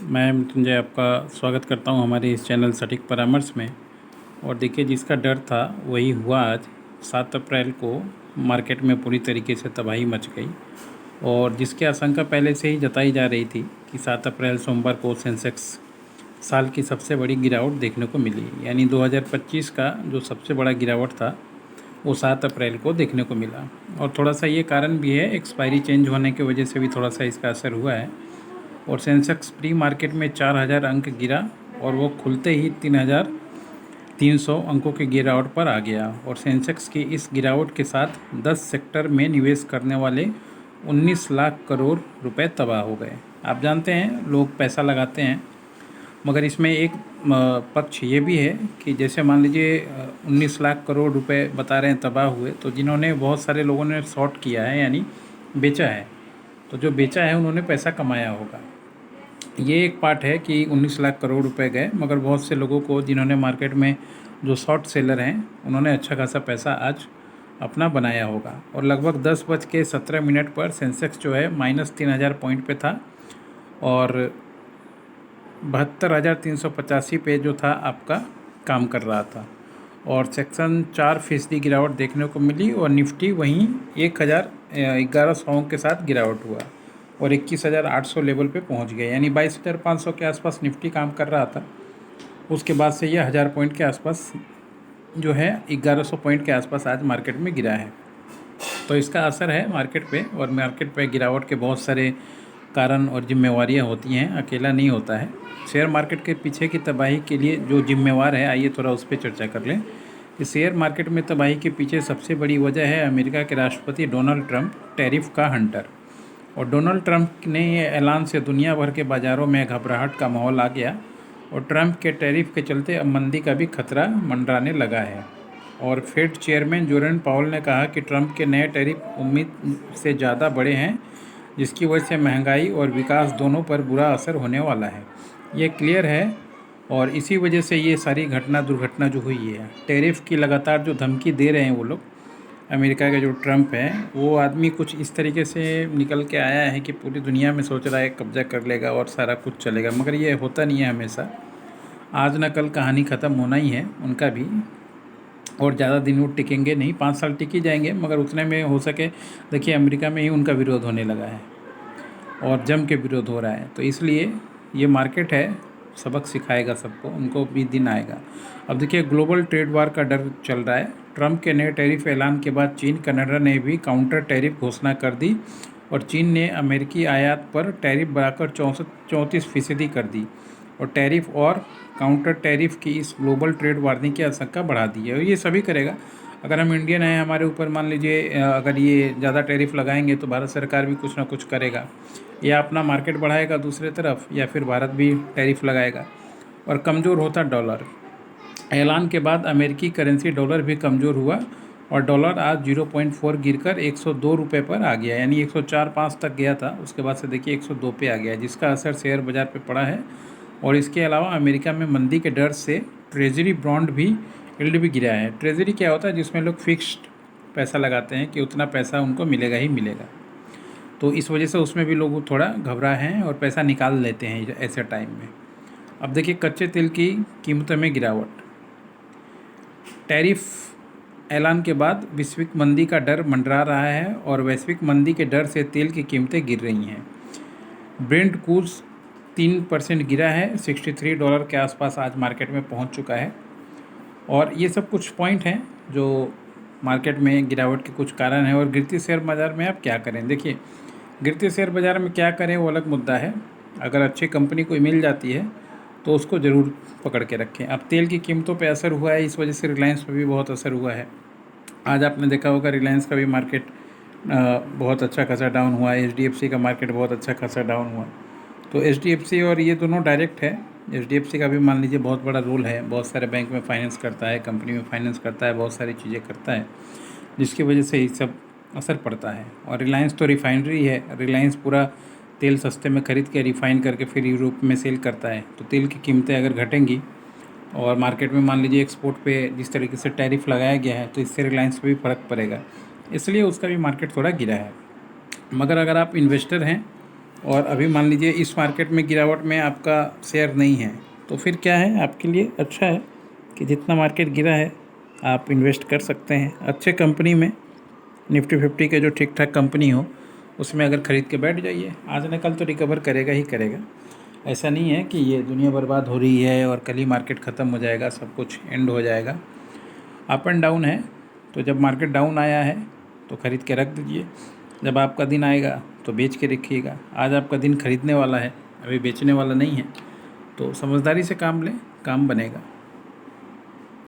मैं मृत्युंजय आपका स्वागत करता हूं हमारे इस चैनल सटीक परामर्श में। और देखिए, जिसका डर था वही हुआ। आज 7 अप्रैल को मार्केट में पूरी तरीके से तबाही मच गई और जिसकी आशंका पहले से ही जताई जा रही थी कि 7 अप्रैल सोमवार को सेंसेक्स साल की सबसे बड़ी गिरावट देखने को मिली। यानी 2025 का जो सबसे बड़ा गिरावट था वो 7 अप्रैल को देखने को मिला। और थोड़ा सा ये कारण भी है, एक्सपायरी चेंज होने की वजह से भी थोड़ा सा इसका असर हुआ है। और सेंसेक्स प्री मार्केट में 4000 अंक गिरा और वो खुलते ही 3300 अंकों की गिरावट पर आ गया। और सेंसेक्स की इस गिरावट के साथ 10 सेक्टर में निवेश करने वाले 19 लाख करोड़ रुपए तबाह हो गए। आप जानते हैं, लोग पैसा लगाते हैं, मगर इसमें एक पक्ष ये भी है कि जैसे मान लीजिए 19 लाख करोड़ रुपए बता रहे हैं तबाह हुए, तो जिन्होंने, बहुत सारे लोगों ने शॉर्ट किया है यानी बेचा है, तो जो बेचा है उन्होंने पैसा कमाया होगा। ये एक पार्ट है कि 19 लाख करोड़ रुपए गए, मगर बहुत से लोगों को, जिन्होंने मार्केट में, जो शॉर्ट सेलर हैं, उन्होंने अच्छा खासा पैसा आज अपना बनाया होगा। और लगभग 10:17 पर सेंसेक्स जो है -3000 पॉइंट पे था और 72,385 पे जो था आपका काम कर रहा था। और सेक्शन 4% गिरावट देखने को मिली और निफ्टी वहीं 1100 के साथ गिरावट हुआ और 21,800 लेवल पे पहुंच गए। यानी 22,500 के आसपास निफ्टी काम कर रहा था। उसके बाद से ये 1000 पॉइंट के आसपास जो है, 1100 पॉइंट के आसपास आज मार्केट में गिरा है। तो इसका असर है मार्केट पे। और मार्केट पे गिरावट के बहुत सारे कारण और जिम्मेवारियाँ होती हैं, अकेला नहीं होता है। शेयर मार्केट के पीछे की तबाही के लिए जो जिम्मेवार है, आइए थोड़ा उस पर चर्चा कर लें कि शेयर मार्केट में तबाही के पीछे सबसे बड़ी वजह है अमेरिका के राष्ट्रपति डोनाल्ड ट्रंप, टैरिफ का हंटर। और डोनाल्ड ट्रंप ने ये ऐलान से दुनिया भर के बाज़ारों में घबराहट का माहौल आ गया और ट्रंप के टैरिफ के चलते अब मंदी का भी खतरा मंडराने लगा है। और फेड चेयरमैन जेरोम पावेल ने कहा कि ट्रंप के नए टैरिफ उम्मीद से ज़्यादा बड़े हैं, जिसकी वजह से महंगाई और विकास दोनों पर बुरा असर होने वाला है। ये क्लियर है। और इसी वजह से ये सारी दुर्घटना जो हुई है, टैरिफ की लगातार जो धमकी दे रहे हैं वो लोग, अमेरिका के जो ट्रंप हैं, वो आदमी कुछ इस तरीके से निकल के आया है कि पूरी दुनिया में सोच रहा है कब्जा कर लेगा और सारा कुछ चलेगा, मगर ये होता नहीं है हमेशा। आज न कल कहानी ख़त्म होना ही है उनका भी। और ज़्यादा दिन वो टिकेंगे नहीं, 5 साल टिक ही जाएंगे, मगर उतने में हो सके, देखिए अमेरिका में ही उनका विरोध होने लगा है और जम के विरोध हो रहा है। तो इसलिए ये मार्केट है, सबक सिखाएगा सबको, उनको भी दिन आएगा। अब देखिए, ग्लोबल ट्रेड वार का डर चल रहा है। ट्रंप के नए टैरिफ ऐलान के बाद चीन, कनाडा ने भी काउंटर टैरिफ घोषणा कर दी और चीन ने अमेरिकी आयात पर टैरिफ बढ़ाकर 34% कर दी। और टैरिफ और काउंटर टैरिफ की इस ग्लोबल ट्रेड वार्निंग की आशंका बढ़ा दी है। और ये सभी करेगा। अगर हम इंडियन हैं, हमारे ऊपर मान लीजिए अगर ये ज़्यादा टैरिफ लगाएंगे तो भारत सरकार भी कुछ ना कुछ करेगा, या अपना मार्केट बढ़ाएगा दूसरे तरफ, या फिर भारत भी टैरिफ लगाएगा। और कमज़ोर होता डॉलर। ऐलान के बाद अमेरिकी करेंसी डॉलर भी कमज़ोर हुआ और डॉलर आज 0.4 गिरकर 102 रुपये पर आ गया। यानी 104.5 तक गया था, उसके बाद से देखिए 102 पे आ गया, जिसका असर शेयर बाज़ार पे पड़ा है। और इसके अलावा अमेरिका में मंदी के डर से ट्रेजरी बॉन्ड भी, यील्ड भी गिरा है। ट्रेजरी क्या होता है? जिसमें लोग फिक्स्ड पैसा लगाते हैं कि उतना पैसा उनको मिलेगा ही मिलेगा। तो इस वजह से उसमें भी लोग थोड़ा घबरा हैं और पैसा निकाल लेते हैं ऐसे टाइम में। अब देखिए, कच्चे तेल की कीमतों में गिरावट। टैरिफ ऐलान के बाद वैश्विक मंदी का डर मंडरा रहा है और वैश्विक मंदी के डर से तेल की कीमतें गिर रही हैं। ब्रेंट क्रूज 3% गिरा है, $63 के आसपास आज मार्केट में पहुंच चुका है। और ये सब कुछ पॉइंट हैं जो मार्केट में गिरावट के कुछ कारण हैं। और गिरती शेयर बाज़ार में आप क्या करें? देखिए, गिरते शेयर बाज़ार में क्या करें वो अलग मुद्दा है। अगर अच्छी कंपनी कोई मिल जाती है तो उसको ज़रूर पकड़ के रखें। अब तेल की कीमतों पे असर हुआ है, इस वजह से रिलायंस पे भी बहुत असर हुआ है। आज आपने देखा होगा रिलायंस का भी मार्केट बहुत अच्छा खासा डाउन हुआ है। HDFC का मार्केट बहुत अच्छा खासा डाउन हुआ। तो HDFC और ये दोनों डायरेक्ट है। HDFC का भी मान लीजिए बहुत बड़ा रोल है, बहुत सारे बैंक में फाइनेंस करता है, कंपनी में फाइनेंस करता है, बहुत सारी चीज़ें करता है, जिसकी वजह से ये सब असर पड़ता है। और रिलायंस तो रिफाइनरी है, रिलायंस पूरा तेल सस्ते में ख़रीद के रिफ़ाइन करके फिर यूरोप में सेल करता है। तो तेल की कीमतें अगर घटेंगी और मार्केट में मान लीजिए एक्सपोर्ट पे जिस तरीके से टैरिफ लगाया गया है, तो इससे रिलायंस पे भी फ़र्क पड़ेगा, इसलिए उसका भी मार्केट थोड़ा गिरा है। मगर अगर आप इन्वेस्टर हैं और अभी मान लीजिए इस मार्केट में गिरावट में आपका शेयर नहीं है, तो फिर क्या है, आपके लिए अच्छा है कि जितना मार्केट गिरा है आप इन्वेस्ट कर सकते हैं अच्छे कंपनी में। निफ्टी 50 के जो ठीक ठाक कंपनी हो उसमें अगर ख़रीद के बैठ जाइए, आज न कल तो रिकवर करेगा ही करेगा। ऐसा नहीं है कि ये दुनिया बर्बाद हो रही है और कल ही मार्केट ख़त्म हो जाएगा, सब कुछ एंड हो जाएगा। अप एंड डाउन है, तो जब मार्केट डाउन आया है तो ख़रीद के रख दीजिए, जब आपका दिन आएगा तो बेच के रखिएगा। आज आपका दिन खरीदने वाला है, अभी बेचने वाला नहीं है, तो समझदारी से काम लें, काम बनेगा।